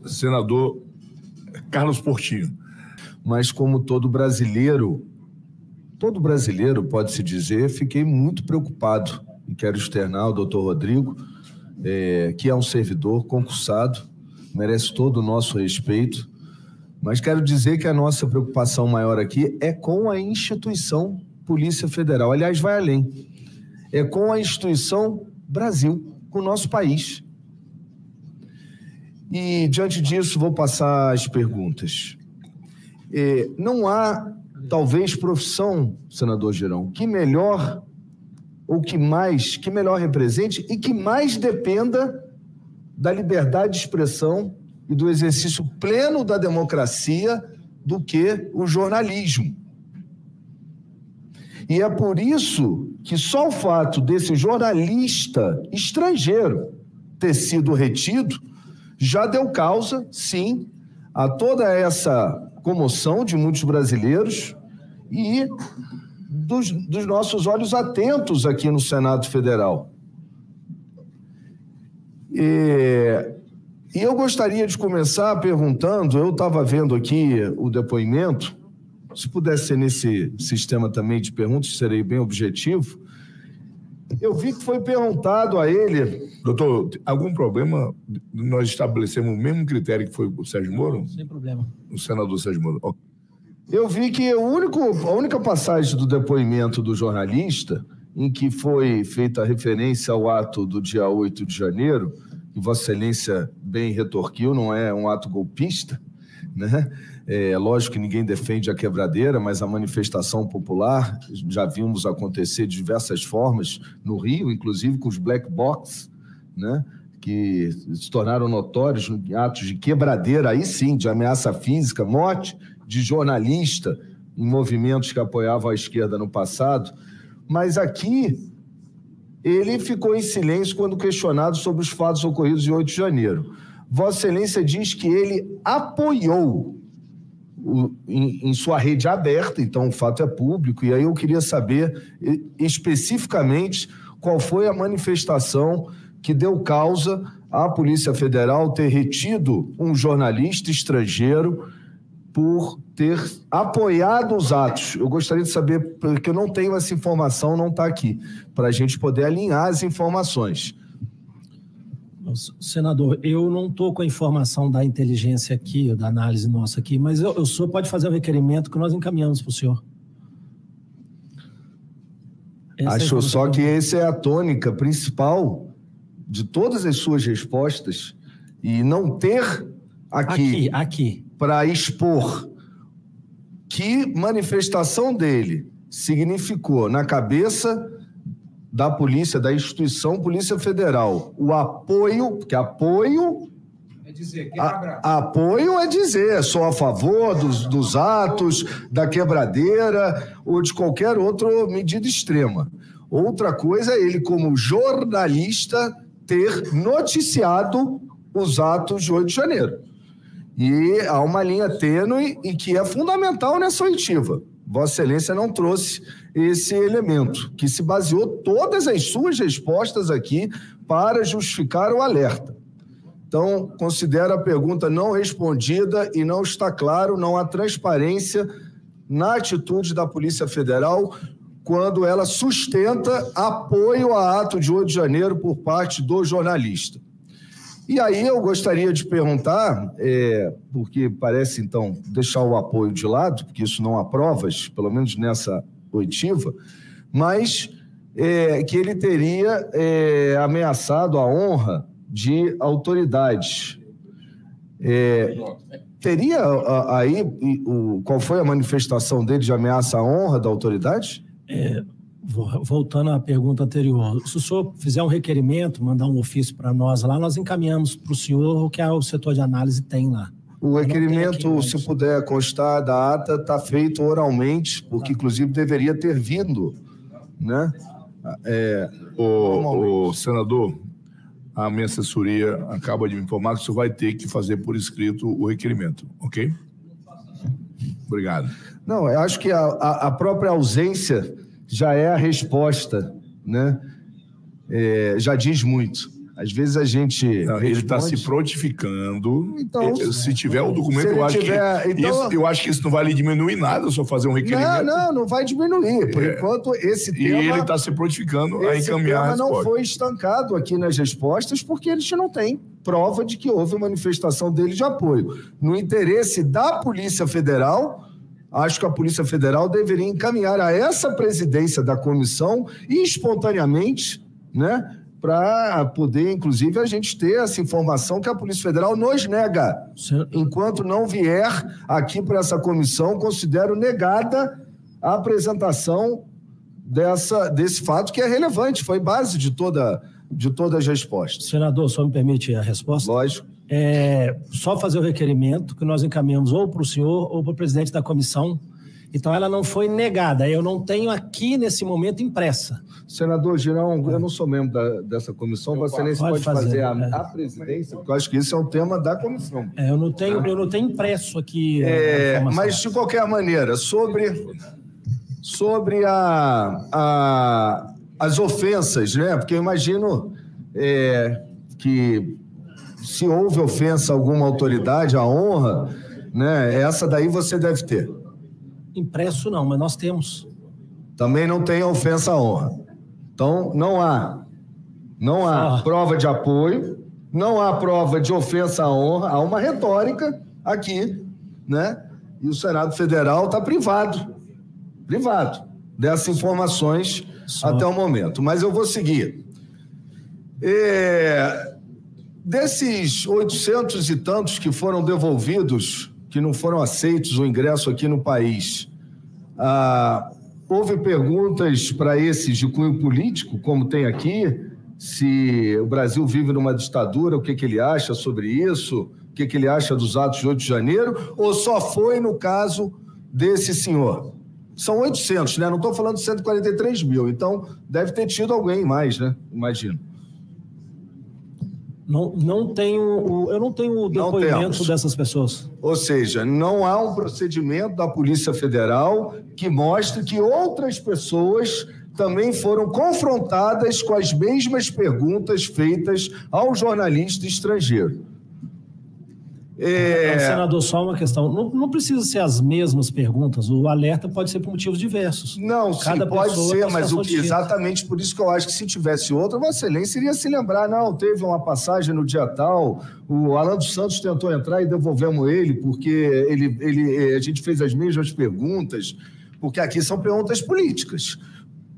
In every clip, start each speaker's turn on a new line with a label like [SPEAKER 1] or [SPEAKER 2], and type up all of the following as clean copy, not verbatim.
[SPEAKER 1] Senador Carlos Portinho.
[SPEAKER 2] Mas como todo brasileiro pode-se dizer, fiquei muito preocupado e quero externar ao doutor Rodrigo, que é um servidor concursado, merece todo o nosso respeito, mas quero dizer que a nossa preocupação maior aqui é com a instituição Polícia Federal. Aliás, vai além. É com a instituição Brasil, com o nosso país. E, diante disso, vou passar as perguntas. Não há, talvez, profissão, senador Girão, que melhor ou que melhor represente e que mais dependa da liberdade de expressão e do exercício pleno da democracia do que o jornalismo. E é por isso que só o fato desse jornalista estrangeiro ter sido retido já deu causa, sim, a toda essa comoção de muitos brasileiros e dos nossos olhos atentos aqui no Senado Federal. E eu gostaria de começar perguntando, eu estava vendo aqui o depoimento, se pudesse ser nesse sistema também de perguntas, serei bem objetivo. Eu vi que foi perguntado a ele...
[SPEAKER 1] Doutor, algum problema? Nós estabelecemos o mesmo critério que foi o Sérgio Moro?
[SPEAKER 3] Sem problema.
[SPEAKER 1] O senador Sérgio Moro.
[SPEAKER 2] Eu vi que a única passagem do depoimento do jornalista, em que foi feita a referência ao ato do dia 8 de janeiro, que Vossa Excelência bem retorquiu, não é um ato golpista, né? É lógico que ninguém defende a quebradeira, mas a manifestação popular já vimos acontecer de diversas formas no Rio, inclusive com os black box, né? Que se tornaram notórios em atos de quebradeira, aí sim, de ameaça física, morte de jornalista em movimentos que apoiavam a esquerda no passado. Mas aqui ele ficou em silêncio quando questionado sobre os fatos ocorridos em 8 de janeiro. Vossa Excelência diz que ele apoiou em sua rede aberta, então o fato é público, e aí eu queria saber especificamente qual foi a manifestação que deu causa à Polícia Federal ter retido um jornalista estrangeiro por ter apoiado os atos. Eu gostaria de saber, porque eu não tenho essa informação, não está aqui, para a gente poder alinhar as informações.
[SPEAKER 3] Senador, eu não estou com a informação da inteligência aqui, da análise nossa aqui, mas o senhor pode fazer o requerimento que nós encaminhamos para o senhor.
[SPEAKER 2] Acho só que essa é a tônica principal de todas as suas respostas, e não ter aqui. Para expor que manifestação dele significou na cabeça da polícia, da instituição Polícia Federal, o apoio, porque apoio é dizer, apoio é dizer, sou a favor dos atos, da quebradeira ou de qualquer outra medida extrema. Outra coisa é ele, como jornalista, ter noticiado os atos de 8 de janeiro. E há uma linha tênue e que é fundamental nessa oitiva. Vossa Excelência não trouxe esse elemento, que se baseou todas as suas respostas aqui para justificar o alerta. Então, considero a pergunta não respondida e não está claro, não há transparência na atitude da Polícia Federal quando ela sustenta apoio a ato de 8 de janeiro por parte do jornalista. E aí eu gostaria de perguntar, porque parece, então, deixar o apoio de lado, porque isso não há provas, pelo menos nessa oitiva, mas que ele teria ameaçado a honra de autoridades. Teria aí, qual foi a manifestação dele de ameaça à honra da autoridade?
[SPEAKER 3] Voltando à pergunta anterior, se o senhor fizer um requerimento, mandar um ofício para nós lá, nós encaminhamos para o senhor o que o setor de análise tem lá.
[SPEAKER 2] O requerimento, se puder constar da ata, está feito oralmente, porque inclusive deveria ter vindo, né?
[SPEAKER 1] O senador, a minha assessoria acaba de me informar que o senhor vai ter que fazer por escrito o requerimento, ok? Obrigado.
[SPEAKER 2] Não, eu acho que a própria ausência já é a resposta, né? Já diz muito. Às vezes a gente...
[SPEAKER 1] Ele está se prontificando. Então, se tiver o documento, eu acho que isso não vai lhe diminuir nada, só fazer um requerimento.
[SPEAKER 2] Não vai diminuir. Por enquanto, esse tema...
[SPEAKER 1] E ele está se prontificando a encaminhar a resposta.
[SPEAKER 2] Não foi estancado aqui nas respostas, porque eles não têm prova de que houve manifestação dele de apoio. No interesse da Polícia Federal, acho que a Polícia Federal deveria encaminhar a essa presidência da comissão e espontaneamente, né, para poder, inclusive, a gente ter essa informação que a Polícia Federal nos nega. Enquanto não vier aqui para essa comissão, considero negada a apresentação desse fato que é relevante, foi base de todas as respostas.
[SPEAKER 3] Senador, só me permite a resposta?
[SPEAKER 2] Lógico.
[SPEAKER 3] Só fazer o requerimento que nós encaminhamos ou para o senhor ou para o presidente da comissão. Então, ela não foi negada. Eu não tenho aqui, nesse momento, impressa.
[SPEAKER 2] Senador Girão, eu não sou membro dessa comissão. Vossa Excelência pode fazer a presidência, porque eu acho que esse é o tema da comissão.
[SPEAKER 3] Eu não tenho impresso aqui.
[SPEAKER 2] Mas, de qualquer maneira, sobre as ofensas, né? Porque eu imagino que se houve ofensa a alguma autoridade, a honra, né? Essa daí você deve ter.
[SPEAKER 3] Impresso não, mas nós temos.
[SPEAKER 2] Também não tem ofensa à honra. Então, não há prova de apoio, não há prova de ofensa à honra, há uma retórica aqui, né? E o Senado Federal está privado dessas informações até o momento. Mas eu vou seguir. Desses 800 e tantos que foram devolvidos, que não foram aceitos o ingresso aqui no país, houve perguntas para esses de cunho político, como tem aqui, se o Brasil vive numa ditadura, o que ele acha sobre isso, o que ele acha dos atos de 8 de janeiro, ou só foi no caso desse senhor? São 800, né? Não estou falando de 143 mil, então deve ter tido alguém mais, né? Imagino.
[SPEAKER 3] Eu não tenho o depoimento dessas pessoas.
[SPEAKER 2] Ou seja, não há um procedimento da Polícia Federal que mostre que outras pessoas também foram confrontadas com as mesmas perguntas feitas ao jornalista estrangeiro.
[SPEAKER 3] Senador, só uma questão. Não precisa ser as mesmas perguntas. O alerta pode ser por motivos diversos.
[SPEAKER 2] Não, sim, pode ser, mas exatamente por isso que eu acho que se tivesse outra, Vossa Excelência iria se lembrar. Não, teve uma passagem no dia tal, o Alan dos Santos tentou entrar e devolvemos ele, porque a gente fez as mesmas perguntas, porque aqui são perguntas políticas.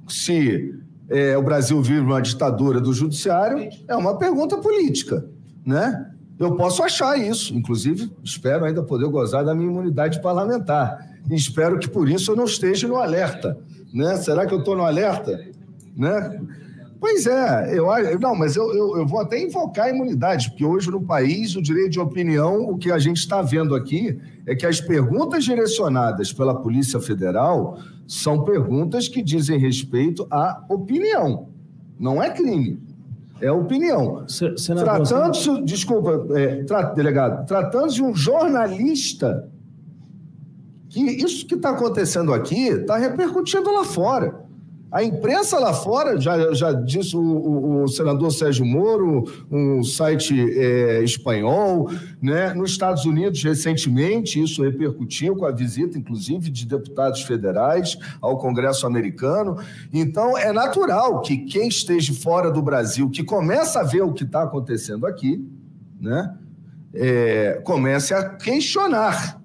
[SPEAKER 2] Se o Brasil vive uma ditadura do judiciário, é uma pergunta política, né? Eu posso achar isso, inclusive espero ainda poder gozar da minha imunidade parlamentar. E espero que por isso eu não esteja no alerta, né? Será que eu estou no alerta? Né? Pois é, mas eu vou até invocar a imunidade, porque hoje no país o direito de opinião, o que a gente está vendo aqui é que as perguntas direcionadas pela Polícia Federal são perguntas que dizem respeito à opinião, não é crime. É opinião. Tratando-se, desculpa, delegado, tratando-se de um jornalista, que isso que está acontecendo aqui está repercutindo lá fora. A imprensa lá fora, já disse o senador Sérgio Moro, um site espanhol, né? Nos Estados Unidos, recentemente, isso repercutiu com a visita, inclusive, de deputados federais ao Congresso americano. Então, é natural que quem esteja fora do Brasil, que começa a ver o que está acontecendo aqui, né? Comece a questionar.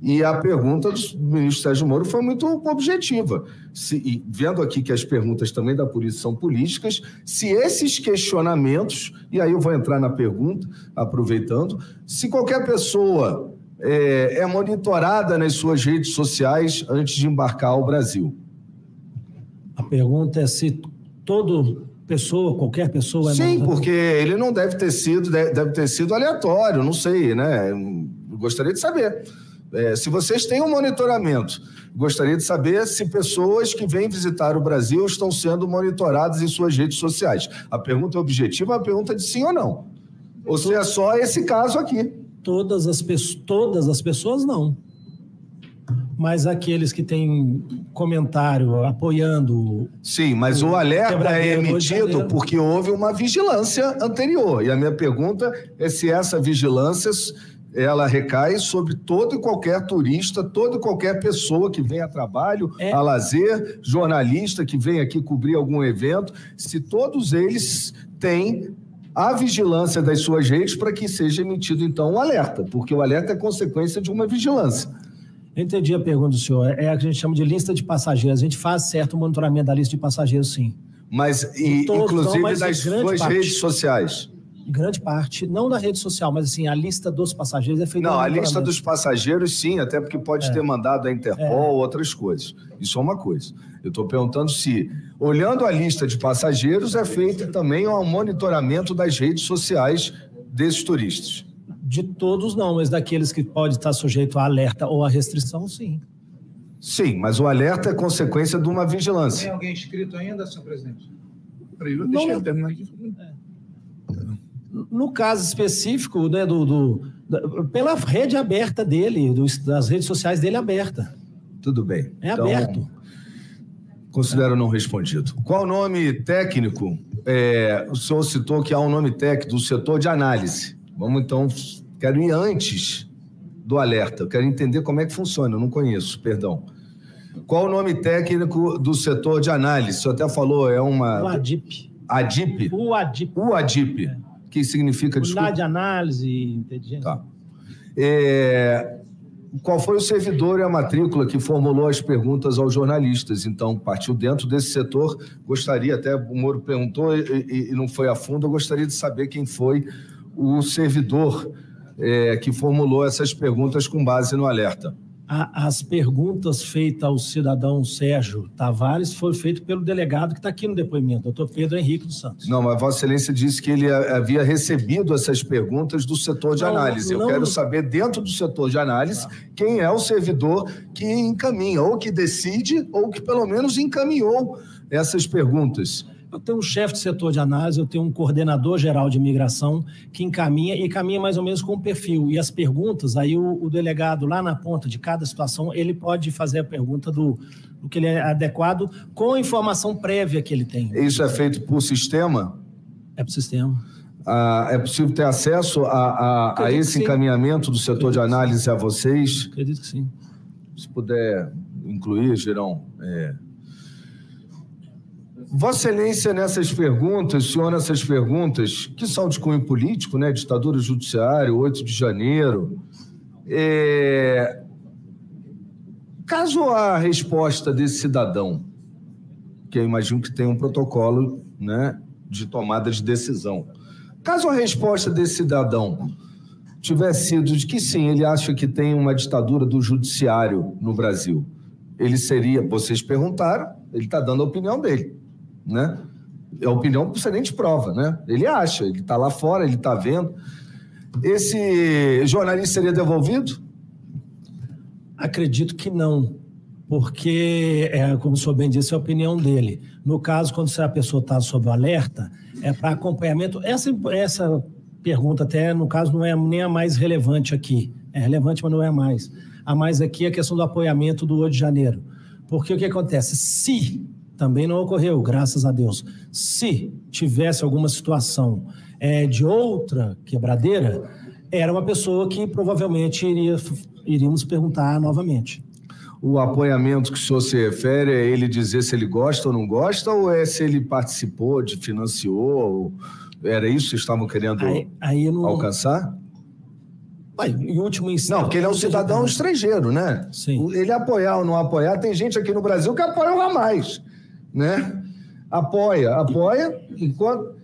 [SPEAKER 2] E a pergunta do ministro Sérgio Moro foi muito objetiva. E vendo aqui que as perguntas também da polícia são políticas, se esses questionamentos, e aí eu vou entrar na pergunta, aproveitando, se qualquer pessoa é monitorada nas suas redes sociais antes de embarcar ao Brasil.
[SPEAKER 3] A pergunta é se qualquer pessoa...
[SPEAKER 2] Sim, porque ele não deve ter sido aleatório, não sei, né? Eu gostaria de saber. Se vocês têm um monitoramento, gostaria de saber se pessoas que vêm visitar o Brasil estão sendo monitoradas em suas redes sociais. A pergunta é objetiva, a pergunta é de sim ou não. Ou se é só esse caso aqui.
[SPEAKER 3] Todas as pessoas, não. Mas aqueles que têm comentário apoiando...
[SPEAKER 2] Sim, mas o alerta é emitido porque houve uma vigilância anterior. E a minha pergunta é se essa vigilância ela recai sobre todo e qualquer turista, toda e qualquer pessoa que vem a trabalho, a lazer, jornalista que vem aqui cobrir algum evento, se todos eles têm a vigilância das suas redes para que seja emitido, então, um alerta, porque o alerta é consequência de uma vigilância.
[SPEAKER 3] Eu entendi a pergunta do senhor. É a que a gente chama de lista de passageiros. A gente faz certo monitoramento da lista de passageiros, sim.
[SPEAKER 2] Mas, inclusive, das suas redes sociais?
[SPEAKER 3] Grande parte, não da rede social, mas assim, a lista dos passageiros é feita...
[SPEAKER 2] Não, a lista dos passageiros, sim, até porque pode ter mandado a Interpol, outras coisas. Isso é uma coisa. Eu estou perguntando se, olhando a lista de passageiros, é feito também um monitoramento das redes sociais desses turistas.
[SPEAKER 3] De todos não, mas daqueles que pode estar sujeito a alerta ou a restrição, sim.
[SPEAKER 2] Sim, mas o alerta é consequência de uma vigilância.
[SPEAKER 4] Tem alguém inscrito ainda, senhor presidente?
[SPEAKER 1] Deixa eu terminar aqui.
[SPEAKER 3] No caso específico, né, pela rede aberta dele, das redes sociais dele aberta.
[SPEAKER 2] Tudo bem.
[SPEAKER 3] É então, aberto.
[SPEAKER 2] Considero não respondido. Qual o nome técnico? O senhor citou que há um nome técnico do setor de análise. Vamos então, quero ir antes do alerta. Eu quero entender como é que funciona, eu não conheço, perdão. Qual o nome técnico do setor de análise? O senhor até falou, é uma...
[SPEAKER 3] O ADIP.
[SPEAKER 2] ADIP?
[SPEAKER 3] O ADIP.
[SPEAKER 2] O ADIP. Que significa...
[SPEAKER 3] Unidade de Análise e Inteligência.
[SPEAKER 2] Tá. Qual foi o servidor e a matrícula que formulou as perguntas aos jornalistas? Então, partiu dentro desse setor. Gostaria, até o Moro perguntou e não foi a fundo, eu gostaria de saber quem foi o servidor que formulou essas perguntas com base no alerta.
[SPEAKER 3] As perguntas feitas ao cidadão Sérgio Tavares foram feitas pelo delegado que está aqui no depoimento, doutor Pedro Henrique dos Santos.
[SPEAKER 2] Não, mas Vossa Excelência disse que ele havia recebido essas perguntas do setor de análise. Eu quero saber, dentro do setor de análise, quem é o servidor que encaminha, ou que decide, ou que pelo menos encaminhou essas perguntas.
[SPEAKER 3] Eu tenho um chefe de setor de análise, eu tenho um coordenador geral de imigração que encaminha mais ou menos com o perfil. E as perguntas, aí o delegado lá na ponta de cada situação, ele pode fazer a pergunta do que ele é adequado com a informação prévia que ele tem.
[SPEAKER 2] Isso é feito por sistema?
[SPEAKER 3] É por sistema.
[SPEAKER 2] É possível ter acesso a esse encaminhamento do setor de análise a vocês?
[SPEAKER 3] Acredito que sim.
[SPEAKER 2] Se puder incluir, Girão. Vossa Excelência, nessas perguntas, senhor, nessas perguntas, que são de cunho político, né? Ditadura judiciária, 8 de janeiro. Caso a resposta desse cidadão, que eu imagino que tem um protocolo, né, de tomada de decisão, caso a resposta desse cidadão tivesse sido de que sim, ele acha que tem uma ditadura do judiciário no Brasil, ele seria, vocês perguntaram, ele está dando a opinião dele. Né? A opinião você nem te prova, né? Ele acha, ele está lá fora, ele está vendo. Esse jornalista seria devolvido?
[SPEAKER 3] Acredito que não, porque, como o senhor bem disse, é a opinião dele. No caso, quando a pessoa está sob alerta, é para acompanhamento. Essa pergunta até, no caso, não é nem a mais relevante aqui. É relevante, mas não é a mais. A mais aqui é a questão do apoiamento do 8 de janeiro. Porque o que acontece? Se... Também não ocorreu, graças a Deus. Se tivesse alguma situação de outra quebradeira, era uma pessoa que provavelmente iríamos perguntar novamente.
[SPEAKER 2] O apoiamento que o senhor se refere é ele dizer se ele gosta ou não gosta, ou é se ele participou, financiou? Era isso que vocês estavam querendo alcançar?
[SPEAKER 3] Em último instante...
[SPEAKER 2] Não, porque ele é um cidadão estrangeiro, né?
[SPEAKER 3] Sim.
[SPEAKER 2] Ele apoiar ou não apoiar, tem gente aqui no Brasil que apoia o Hamas. Né? Apoia, enquanto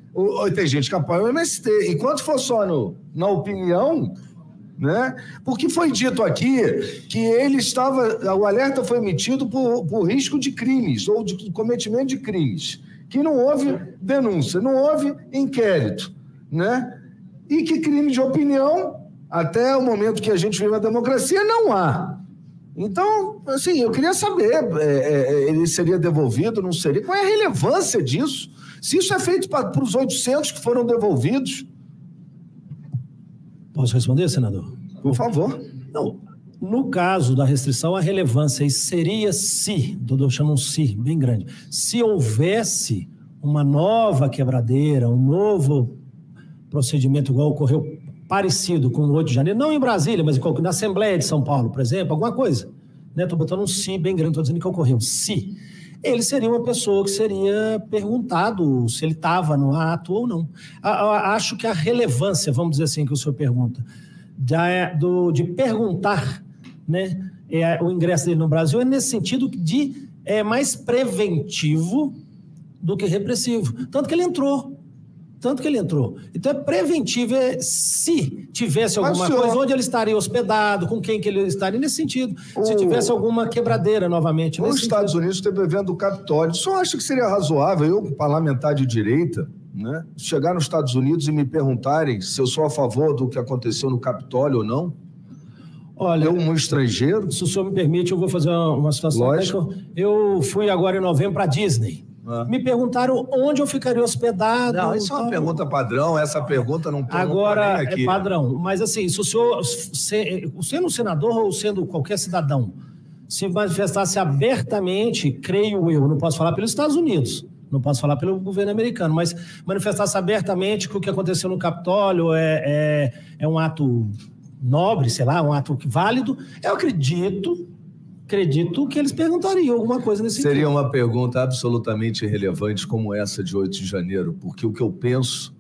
[SPEAKER 2] tem gente que apoia o MST, enquanto for só na opinião, né? Porque foi dito aqui que o alerta foi emitido por risco de crimes ou de cometimento de crimes, que não houve denúncia, não houve inquérito, né? E que crime de opinião, até o momento que a gente vive na democracia, não há. Então, assim, eu queria saber, ele seria devolvido, não seria? Qual é a relevância disso? Se isso é feito para os 800 que foram devolvidos.
[SPEAKER 3] Posso responder, senador?
[SPEAKER 2] Por favor.
[SPEAKER 3] Não, No caso da restrição, a relevância seria se, estou deixando um se bem grande, se houvesse uma nova quebradeira, um novo procedimento igual ocorreu parecido com o 8 de janeiro, não em Brasília, mas na Assembleia de São Paulo, por exemplo, alguma coisa. Estou botando um se bem grande, estou dizendo que ocorreu. Se. Ele seria uma pessoa que seria perguntado se ele estava no ato ou não. Acho que a relevância, vamos dizer assim, que o senhor pergunta, de perguntar, né, o ingresso dele no Brasil é nesse sentido de mais preventivo do que repressivo. Tanto que ele entrou. Então é preventivo, se tivesse alguma coisa, onde ele estaria hospedado, com quem que ele estaria, nesse sentido. Se tivesse alguma quebradeira novamente.
[SPEAKER 2] Nos Estados Unidos teve o evento do Capitólio. Só acho que seria razoável, eu, parlamentar de direita, né, chegar nos Estados Unidos e me perguntarem se eu sou a favor do que aconteceu no Capitólio ou não.
[SPEAKER 3] Olha,
[SPEAKER 2] eu, um estrangeiro.
[SPEAKER 3] Se o senhor me permite, eu vou fazer uma situação.
[SPEAKER 2] Lógico.
[SPEAKER 3] Eu fui agora em novembro para a Disney. Me perguntaram onde eu ficaria hospedado.
[SPEAKER 2] Não, isso é uma pergunta padrão, essa pergunta não tem.
[SPEAKER 3] Agora é padrão, mas assim, se o senhor, sendo um senador ou sendo qualquer cidadão, se manifestasse abertamente, creio eu, não posso falar pelos Estados Unidos, não posso falar pelo governo americano, mas manifestasse abertamente que o que aconteceu no Capitólio é um ato nobre, sei lá, um ato válido, eu acredito que eles perguntariam alguma coisa nesse
[SPEAKER 2] Seria tipo. Uma pergunta absolutamente irrelevante como essa de 8 de janeiro, porque o que eu penso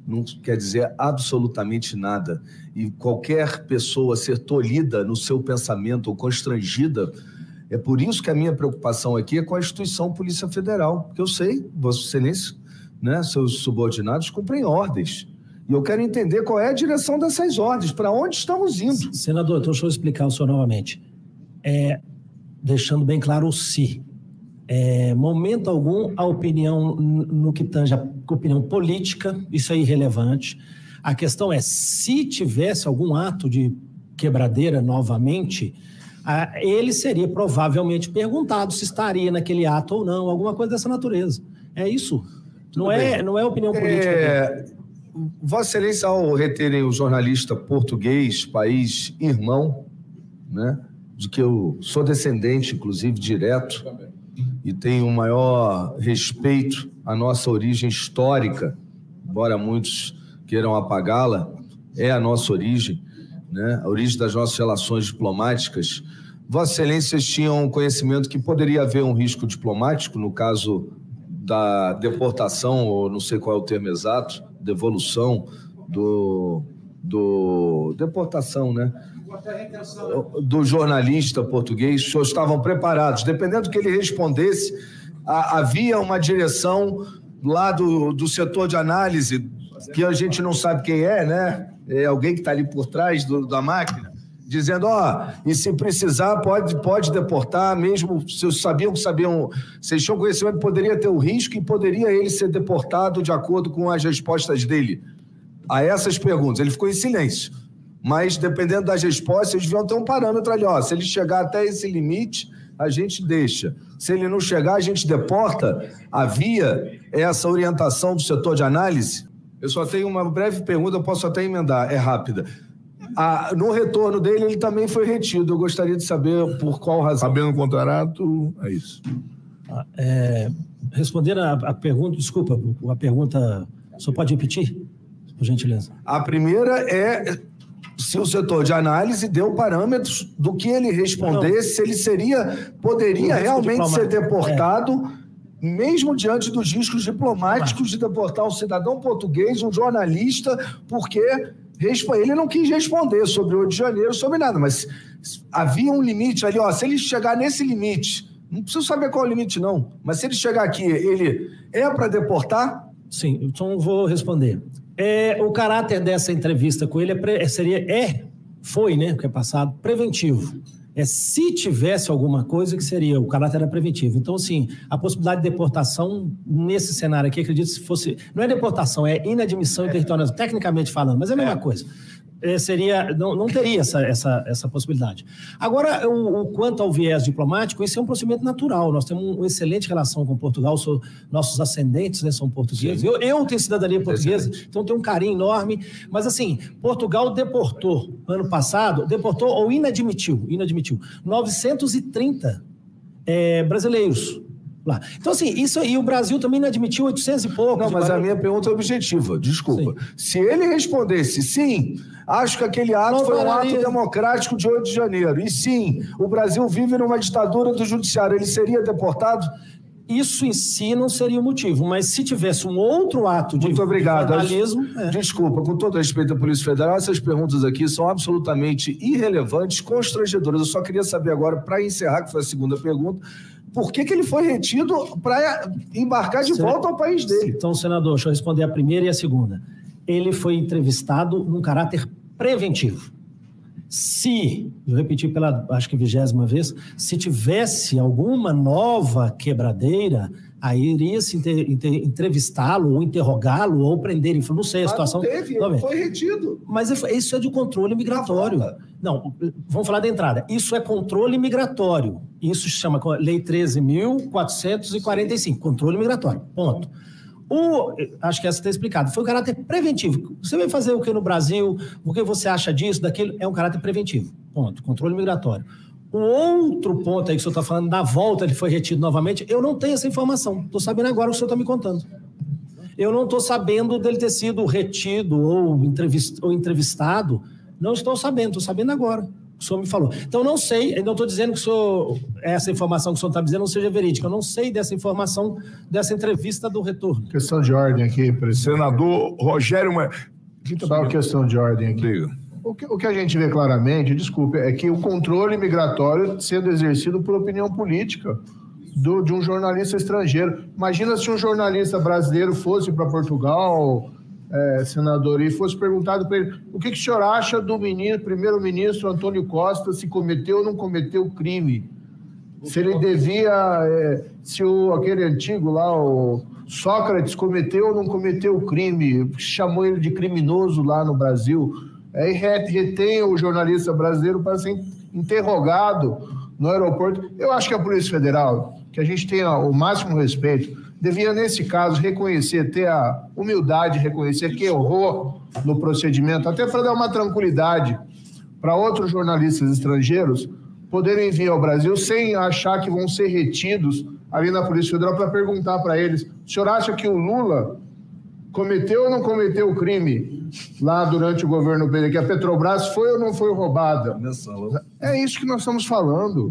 [SPEAKER 2] não quer dizer absolutamente nada. E qualquer pessoa ser tolhida no seu pensamento ou constrangida, é por isso que a minha preocupação aqui é com a instituição Polícia Federal, porque eu sei, Vossa Excelência, né, seus subordinados cumprem ordens. E eu quero entender qual é a direção dessas ordens, para onde estamos indo.
[SPEAKER 3] Senador, então deixa eu explicar o senhor novamente. Deixando bem claro o se. Momento algum, a opinião no que tange a opinião política, isso é irrelevante. A questão é, se tivesse algum ato de quebradeira novamente, ele seria provavelmente perguntado se estaria naquele ato ou não, alguma coisa dessa natureza. É isso. Não é opinião política.
[SPEAKER 2] Vossa Excelência, ao reterem o jornalista português, país irmão, né, de que eu sou descendente, inclusive, direto, e tenho o maior respeito à nossa origem histórica, embora muitos queiram apagá-la, é a nossa origem, né? A origem das nossas relações diplomáticas. Vossa Excelência tinham conhecimento que poderia haver um risco diplomático, no caso da deportação, ou não sei qual é o termo exato, devolução deportação, né? Do jornalista português. Os senhores estavam preparados, dependendo do que ele respondesse, havia uma direção lá do setor de análise, que a gente não sabe quem é, né? É alguém que está ali por trás da máquina, dizendo, e se precisar, pode deportar, mesmo vocês vocês tinham conhecimento, poderia ter o risco e poderia ele ser deportado de acordo com as respostas dele a essas perguntas. Ele ficou em silêncio, mas dependendo das respostas, eles deviam ter um parâmetro ali, se ele chegar até esse limite, a gente deixa. Se ele não chegar, a gente deporta. Havia essa orientação do setor de análise? Eu só tenho uma breve pergunta, eu posso até emendar, é rápida. No retorno dele, ele também foi retido. Eu gostaria de saber por qual razão.
[SPEAKER 1] Sabendo o contrato, é isso.
[SPEAKER 3] Respondendo a pergunta, desculpa, a pergunta, só pode repetir, por gentileza?
[SPEAKER 2] A primeira é se o setor de análise deu parâmetros do que ele respondesse, se ele poderia realmente ser deportado, mesmo diante dos riscos diplomáticos de deportar um cidadão português, um jornalista, porque ele não quis responder sobre o 8 de janeiro, sobre nada, mas havia um limite ali, se ele chegar nesse limite, não preciso saber qual é o limite não, mas se ele chegar aqui, ele é para deportar?
[SPEAKER 3] Sim, então vou responder. O caráter dessa entrevista com ele foi, né, que é passado, preventivo. Se tivesse alguma coisa que seria, o caráter era preventivo. Então, assim, a possibilidade de deportação nesse cenário aqui, acredito se fosse, não é deportação, é inadmissão em território, tecnicamente falando, mas é a mesma coisa. não teria essa possibilidade. Agora, quanto ao viés diplomático, isso é um procedimento natural. Nós temos uma excelente relação com Portugal, nossos ascendentes, né, são portugueses. Eu tenho cidadania portuguesa, então tenho um carinho enorme. Mas, assim, Portugal deportou, ano passado, ou inadmitiu 930 brasileiros lá. Então, assim, isso aí, o Brasil também não admitiu 800 e pouco.
[SPEAKER 2] Não, mas a minha pergunta é objetiva, desculpa. Sim. Se ele respondesse sim, acho que aquele ato foi um ato democrático de 8 de janeiro, e sim, o Brasil vive numa ditadura do judiciário, ele seria deportado?
[SPEAKER 3] Isso em si não seria o motivo, mas se tivesse um outro ato de
[SPEAKER 2] Muito obrigado.
[SPEAKER 3] vandalismo...
[SPEAKER 2] Desculpa, com todo respeito à Polícia Federal, essas perguntas aqui são absolutamente irrelevantes, constrangedoras. Eu só queria saber agora, para encerrar, que foi a segunda pergunta, por que ele foi retido para embarcar de volta ao país dele?
[SPEAKER 3] Então, senador, deixa eu responder a primeira e a segunda. Ele foi entrevistado num caráter preventivo. Se, eu repeti pela, acho que 20ª vez, se tivesse alguma nova quebradeira, aí iria-se entrevistá-lo, ou interrogá-lo, ou prender. Não sei a situação.
[SPEAKER 2] Não teve, ele foi retido.
[SPEAKER 3] Mas isso é de controle migratório. Não, vamos falar da entrada. Isso é controle migratório. Isso se chama Lei 13.445, controle migratório. Ponto. Acho que essa está explicado. Foi um caráter preventivo. Você vai fazer o que no Brasil? O que você acha disso, daquilo? É um caráter preventivo. Ponto. Controle migratório. O outro ponto aí que o senhor está falando, da volta, ele foi retido novamente, eu não tenho essa informação. Estou sabendo agora o que o senhor está me contando. Eu não estou sabendo dele ter sido retido ou entrevistado. Não estou sabendo agora. O senhor me falou. Então, não sei, não estou dizendo que essa informação que o senhor está dizendo não seja verídica. Eu não sei dessa informação, dessa entrevista do retorno.
[SPEAKER 5] Questão de ordem aqui, presidente.
[SPEAKER 1] Senador Rogério...
[SPEAKER 5] Só uma questão de ordem aqui.
[SPEAKER 1] Diga.
[SPEAKER 5] O que a gente vê claramente, desculpe, é que o controle migratório sendo exercido por opinião política de um jornalista estrangeiro. Imagina se um jornalista brasileiro fosse para Portugal... senador, e fosse perguntado para ele o que o senhor acha do primeiro-ministro Antônio Costa, se cometeu ou não cometeu crime, se ele devia, aquele antigo lá, o Sócrates, cometeu ou não cometeu crime, chamou ele de criminoso lá no Brasil, aí retém o jornalista brasileiro para ser interrogado no aeroporto. Eu acho que a Polícia Federal, que a gente tenha o máximo respeito, devia, nesse caso, ter a humildade de reconhecer que errou no procedimento, até para dar uma tranquilidade para outros jornalistas estrangeiros poderem vir ao Brasil sem achar que vão ser retidos ali na Polícia Federal para perguntar para eles: o senhor acha que o Lula cometeu ou não cometeu o crime lá durante o governo dele, que a Petrobras foi ou não foi roubada? É isso que nós estamos falando.